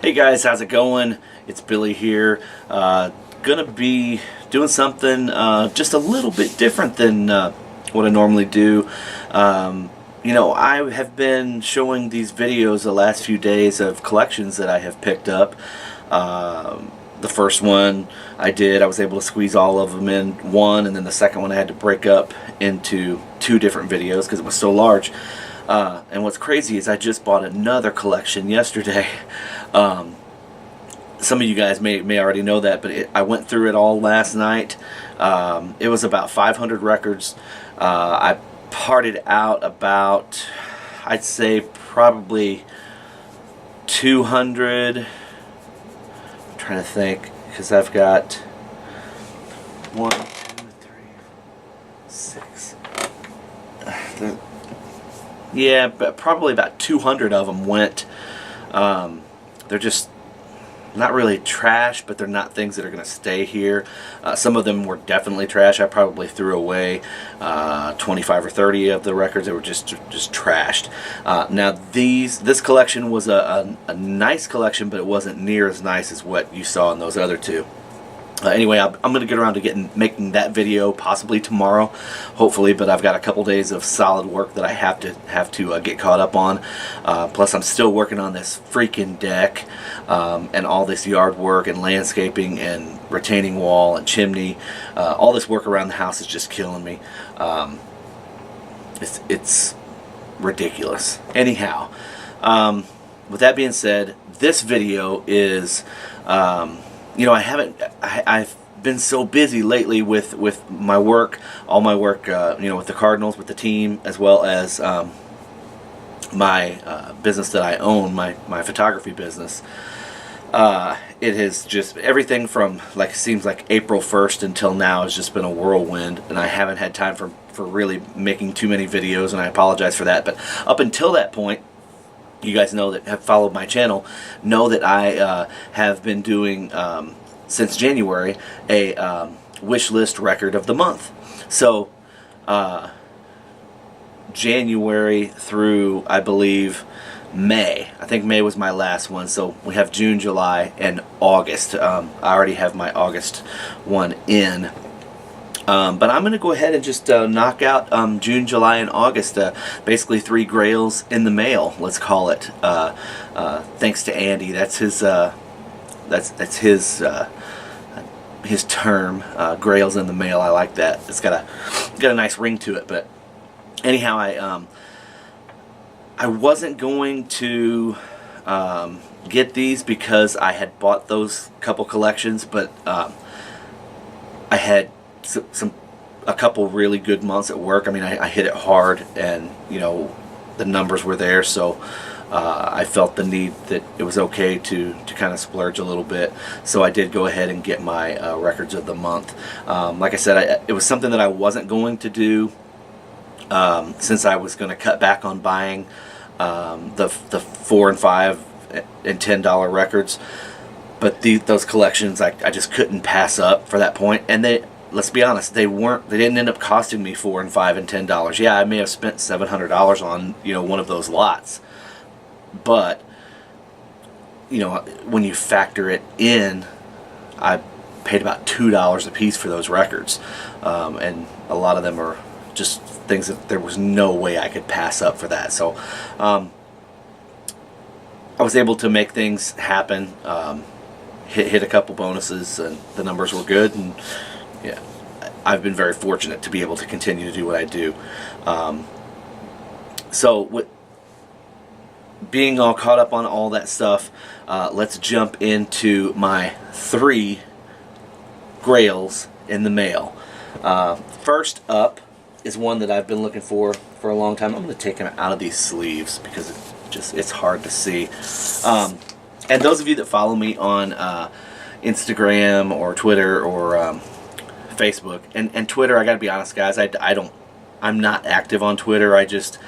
Hey guys, how's it going? It's Billy here. Gonna be doing something just a little bit different than what I normally do. I have been showing these videos the last few days of collections that I have picked up. The first one I was able to squeeze all of them in one, and then the second one I had to break up into two different videos because it was so large. And what's crazy is I just bought another collection yesterday. Some of you guys may already know that, but I went through it all last night. It was about 500 records. I parted out about, I'd say probably 200. I'm trying to think, because I've got 1, 2, 3, 6. Yeah, but probably about 200 of them went. They're just not really trash, but they're not things that are going to stay here. Some of them were definitely trash. I probably threw away 25 or 30 of the records that were just trashed. Now this collection was a nice collection, but it wasn't near as nice as what you saw in those other two. Anyway, I'm going to get around to making that video possibly tomorrow, hopefully. But I've got a couple days of solid work that I have to get caught up on. Plus, I'm still working on this freaking deck and all this yard work and landscaping and retaining wall and chimney. All this work around the house is just killing me. It's ridiculous. Anyhow, with that being said, this video is. I've been so busy lately with my work, all my work, with the Cardinals, with the team, as well as my business that I own, my photography business. It has just, everything from, seems like April 1st until now has just been a whirlwind, and I haven't had time for really making too many videos, and I apologize for that. But up until that point, you guys know that have followed my channel know that I have been doing since January a wish list record of the month. So January through, I believe, May. I think May was my last one. So we have June, July, and August. I already have my August one in. But I'm going to go ahead and just knock out June, July, and August. Basically 3 Grails in the mail, let's call it. Thanks to Andy. That's his. That's his term. Grails in the mail. I like that. It's got a nice ring to it. But anyhow, I wasn't going to get these because I had bought those couple collections, but I had a couple really good months at work. I mean, I hit it hard, and the numbers were there, so I felt the need that it was okay to kind of splurge a little bit. So I did go ahead and get my records of the month. Like I said, it was something that I wasn't going to do since I was going to cut back on buying the $4 and $5 and $10 records. But those collections, I just couldn't pass up for that point, and let's be honest, they didn't end up costing me $4 and $5 and $10. Yeah, I may have spent $700 on one of those lots, but when you factor it in, I paid about $2 a piece for those records, and a lot of them are just things that there was no way I could pass up for that. So I was able to make things happen. Hit a couple bonuses, and the numbers were good, and yeah, I've been very fortunate to be able to continue to do what I do. So with being all caught up on all that stuff, let's jump into my 3 Grails in the mail. First up is one that I've been looking for a long time. I'm going to take him out of these sleeves because it's hard to see. And those of you that follow me on Instagram or Twitter or Facebook, and Twitter, I gotta be honest, guys, I'm not active on Twitter. I just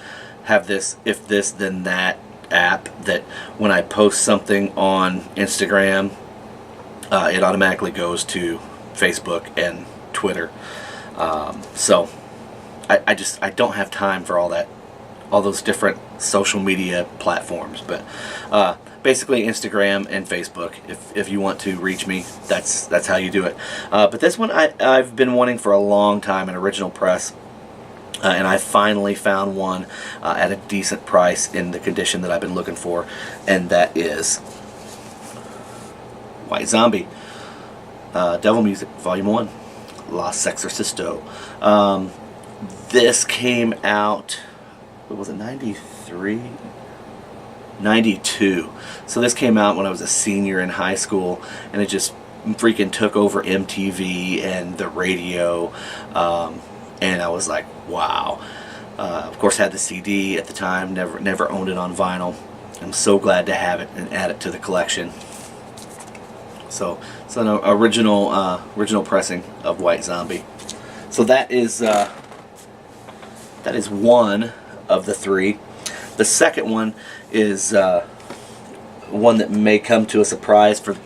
have this if this then that app that when I post something on Instagram, it automatically goes to Facebook and Twitter. So I don't have time for all that all those different social media platforms. But basically Instagram and Facebook. If you want to reach me, that's how you do it. But this one I've been wanting for a long time, an original press. And I finally found one at a decent price in the condition that I've been looking for, and that is White Zombie, Devil Music, Volume 1, La Sexorcisto. This came out, what was it, 93? 92. So this came out when I was a senior in high school, and it just freaking took over MTV and the radio. And I was like, wow. Of course, had the CD at the time. Never owned it on vinyl. I'm so glad to have it and add it to the collection. So it's an original pressing of White Zombie. So that is one of the three. The second one is one that may come to a surprise for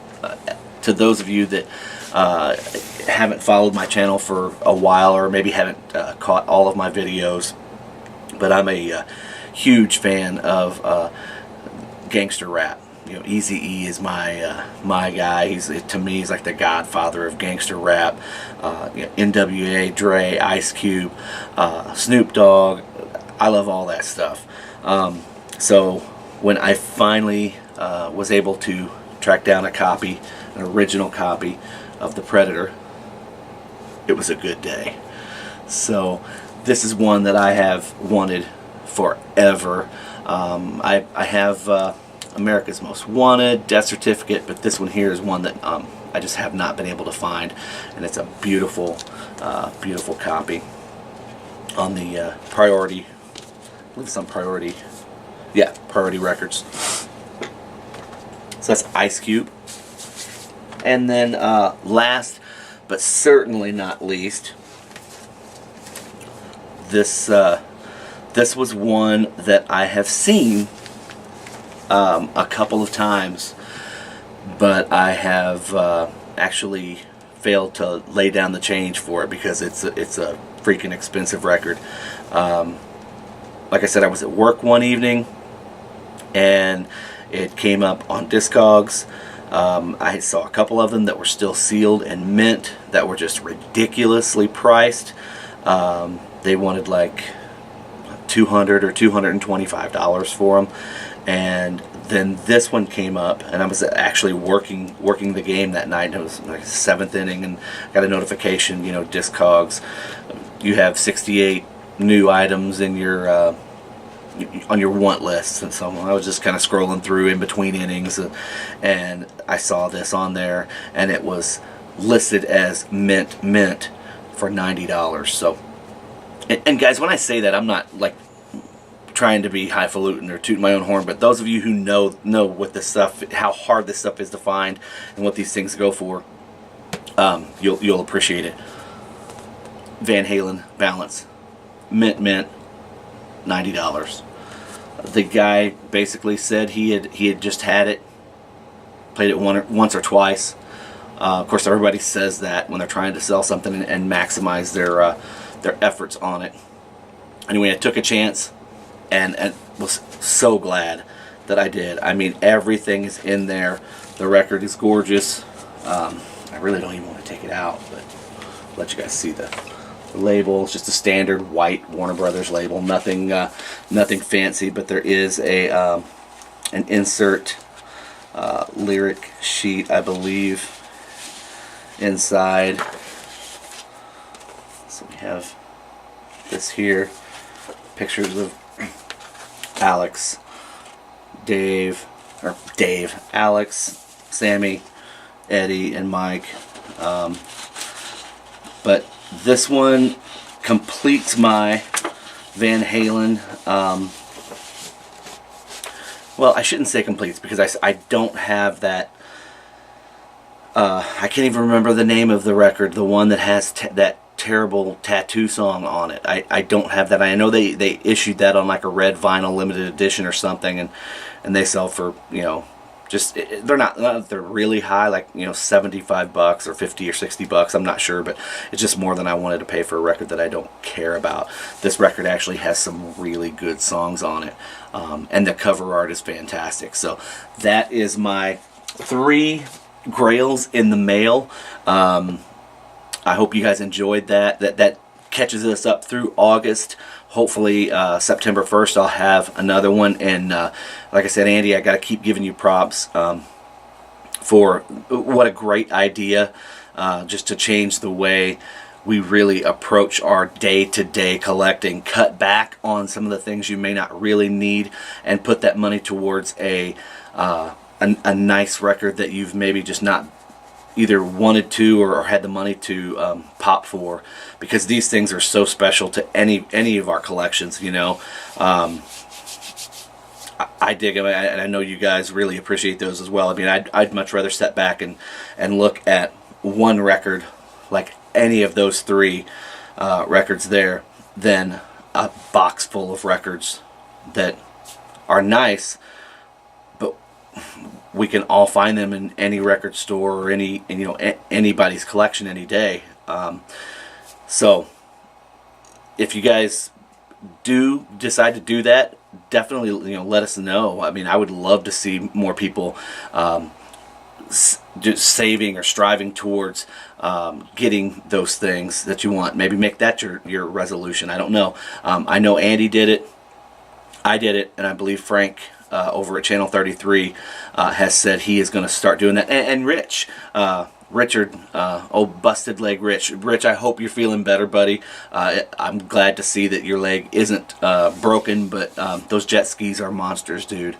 to those of you that haven't followed my channel for a while, or maybe haven't caught all of my videos. But I'm a huge fan of gangster rap. You know, Eazy-E is my guy. To me, he's like the godfather of gangster rap. NWA, Dre, Ice Cube, Snoop Dogg. I love all that stuff. So when I finally was able to track down an original copy of The Predator, it was a good day. So this is one that I have wanted forever. I have America's Most Wanted, Death Certificate, but this one here is one that I just have not been able to find, and it's a beautiful, beautiful copy on the Priority. I believe it's on Priority. Yeah, Priority Records. So that's Ice Cube. And then last but certainly not least, this was one that I have seen a couple of times, but I have actually failed to lay down the change for it because it's a freaking expensive record. Like I said, I was at work one evening and it came up on Discogs. I saw a couple of them that were still sealed and mint that were just ridiculously priced. They wanted like $200 or $225 for them, and then this one came up, and I was actually working the game that night, and it was like the 7th inning, and got a notification, Discogs, you have 68 new items in your on your want list. And so I was just kind of scrolling through in between innings, and I saw this on there, and it was listed as mint for $90. So, and guys, when I say that, I'm not like trying to be highfalutin or toot my own horn, but those of you who know what this stuff, how hard this stuff is to find, and what these things go for, you'll appreciate it. Van Halen Balance, mint, $90. The guy basically said he had just had it, played it once or twice. Of course, everybody says that when they're trying to sell something and maximize their efforts on it. Anyway, I took a chance and was so glad that I did. I mean, everything is in there. The record is gorgeous. I really don't even want to take it out, but I'll let you guys see the label. It's just a standard white Warner Brothers label. Nothing fancy, but there is an insert lyric sheet, I believe, inside. So we have this here, pictures of Alex, Alex, Sammy, Eddie, and Mike. But this one completes my Van Halen. Well, I shouldn't say completes, because I don't have that. I can't even remember the name of the record, the one that has that terrible tattoo song on it. I don't have that. I know they issued that on like a red vinyl limited edition or something, and they sell for, $200 just they're not they're really high, like, you know, $75 or 50 or $60. I'm not sure, but it's just more than I wanted to pay for a record that I don't care about. This record actually has some really good songs on it, and the cover art is fantastic. So that is my 3 Grails in the mail. I hope you guys enjoyed that. That catches us up through August. Hopefully September 1st I'll have another one. And like I said, Andy, I got to keep giving you props for what a great idea, just to change the way we really approach our day-to-day collecting. Cut back on some of the things you may not really need and put that money towards a nice record that you've maybe just not either wanted to or had the money to pop for, because these things are so special to any of our collections, you know. I dig them, and I know you guys really appreciate those as well. I mean, I'd much rather step back and look at one record like any of those 3 records there than a box full of records that are nice, but we can all find them in any record store or anybody's collection any day. So if you guys do decide to do that, definitely, you know, let us know. I mean, I would love to see more people just saving or striving towards getting those things that you want. Maybe make that your resolution. I don't know. I know Andy did it, I did it, and I believe Frank over at Channel 33 has said he is going to start doing that. And Rich, Richard, old busted leg Rich, I hope you're feeling better, buddy. I'm glad to see that your leg isn't broken, but those jet skis are monsters, dude.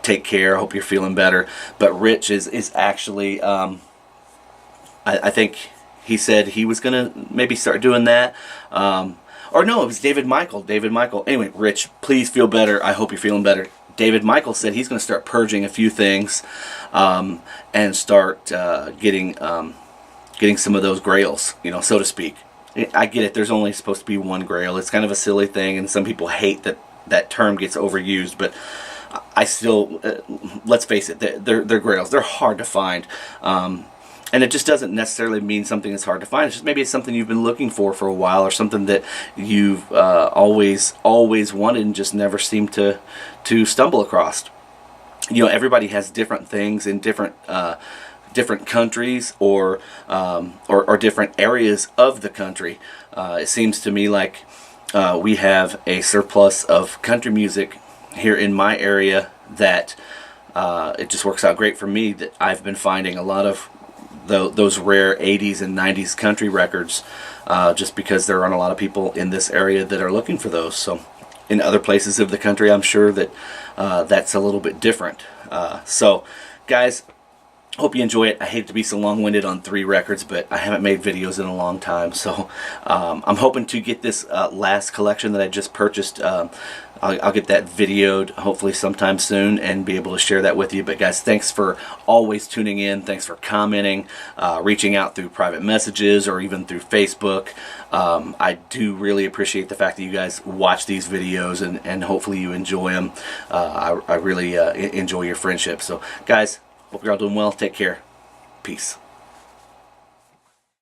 Take care. I hope you're feeling better. But Rich is actually, I think he said he was going to maybe start doing that. Or no, it was David Michael. Anyway, Rich, please feel better. I hope you're feeling better. David Michael said he's going to start purging a few things and start getting some of those grails, you know, so to speak. I get it. There's only supposed to be one grail. It's kind of a silly thing, and some people hate that term gets overused. But I still, let's face it, they're grails. They're hard to find. And it just doesn't necessarily mean something that's hard to find. It's just maybe it's something you've been looking for a while, or something that you've always wanted and just never seemed to stumble across. You know, everybody has different things in different countries or different areas of the country. It seems to me like we have a surplus of country music here in my area that it just works out great for me. That I've been finding a lot of those rare 80s and 90s country records, just because there aren't a lot of people in this area that are looking for those. So in other places of the country, I'm sure that that's a little bit different. So guys, hope you enjoy it. I hate to be so long-winded on 3 records, but I haven't made videos in a long time. So I'm hoping to get this last collection that I just purchased. I'll get that videoed hopefully sometime soon and be able to share that with you. But guys, thanks for always tuning in. Thanks for commenting, reaching out through private messages or even through Facebook. I do really appreciate the fact that you guys watch these videos, and hopefully you enjoy them. I really enjoy your friendship. So guys, hope you're all doing well. Take care. Peace.